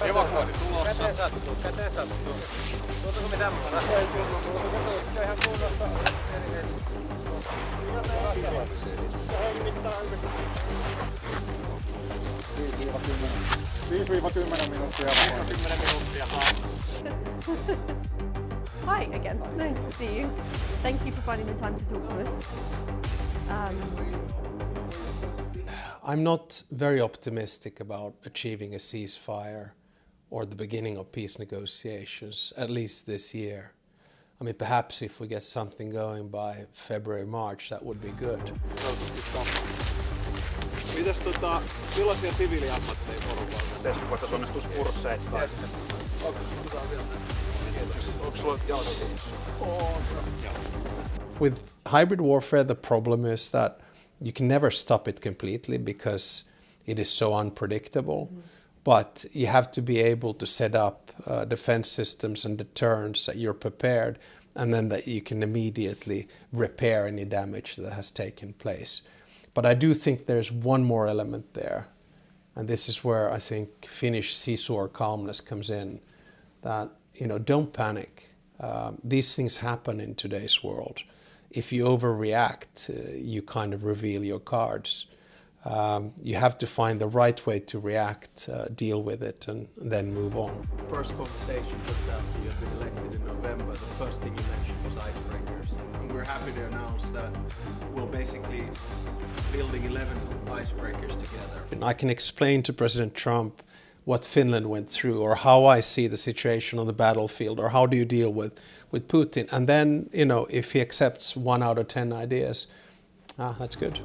Evakuointi tulossa. Käteen sattuu. Tuotaanko mitään mukana? Ei kyllä ihan kunnossa. Viisi-10 minuuttia. 10 minuuttia. Hi again. Nice to see you. Thank you for finding the time to talk to us. I'm not very optimistic about achieving a ceasefire or the beginning of peace negotiations, at least this year. I mean, perhaps if we get something going by February, March, that would be good. Mitäs millaisia siviiliammatteja porukalla? Voitaisiin onnistuskursseittain. Onko sulla jalkakiinni? On se. With hybrid warfare, the problem is that you can never stop it completely because it is so unpredictable. But you have to be able to set up defense systems and deterrents that you're prepared, and then that you can immediately repair any damage that has taken place. But I do think there's one more element there, and this is where I think Finnish seesaw calmness comes in. That, don't panic. These things happen in today's world. If you overreact, you kind of reveal your cards. You have to find the right way to react, deal with it, and then move on. First conversation just after you had been elected in November, the first thing you mentioned was icebreakers. And we're happy to announce that we're basically building 11 icebreakers together. I can explain to President Trump what Finland went through, or how I see the situation on the battlefield, or how do you deal with Putin. And then, if he accepts 1 out of 10 ideas, that's good.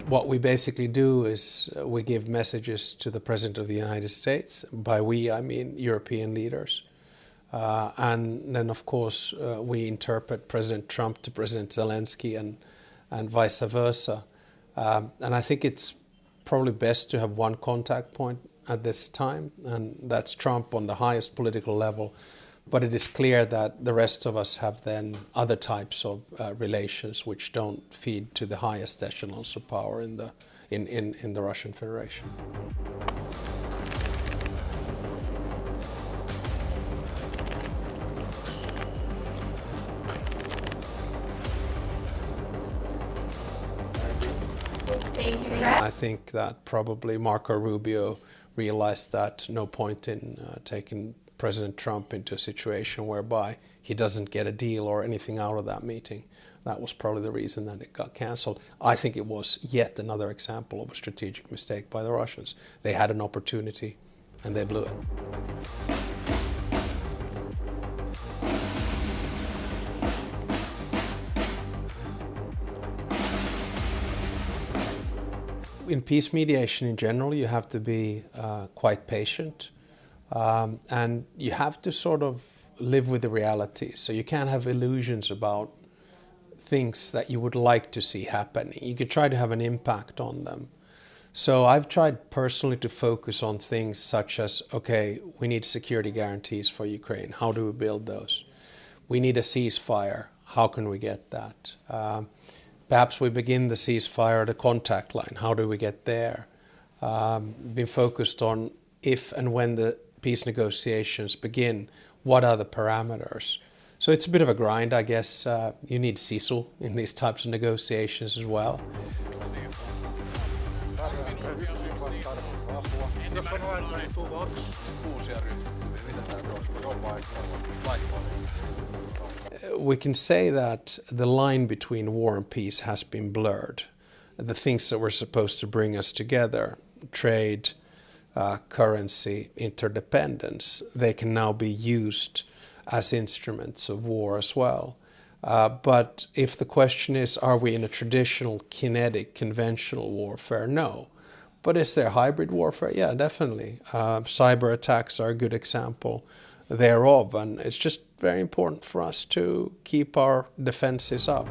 What we basically do is we give messages to the President of the United States. By we, I mean European leaders. And then, of course, we interpret President Trump to President Zelensky and vice versa. And I think it's probably best to have one contact point at this time, and that's Trump on the highest political level. But it is clear that the rest of us have then other types of relations which don't feed to the highest echelons of power in the Russian Federation. I think that probably Marco Rubio realized that no point in taking President Trump into a situation whereby he doesn't get a deal or anything out of that meeting. That was probably the reason that it got cancelled. I think it was yet another example of a strategic mistake by the Russians. They had an opportunity and they blew it. In peace mediation in general, you have to be quite patient. And you have to sort of live with the reality. So you can't have illusions about things that you would like to see happening. You can try to have an impact on them. So I've tried personally to focus on things such as, okay, we need security guarantees for Ukraine. How do we build those? We need a ceasefire. How can we get that? Perhaps we begin the ceasefire at a contact line. How do we get there? Been focused on if and when the peace negotiations begin, what are the parameters? So it's a bit of a grind, I guess. You need CISL in these types of negotiations as well. We can say that the line between war and peace has been blurred. The things that were supposed to bring us together, trade, currency, interdependence, they can now be used as instruments of war as well. But if the question is, are we in a traditional kinetic, conventional warfare? No. But is there hybrid warfare? Yeah, definitely. Cyber attacks are a good example thereof, and it's just very important for us to keep our defenses up.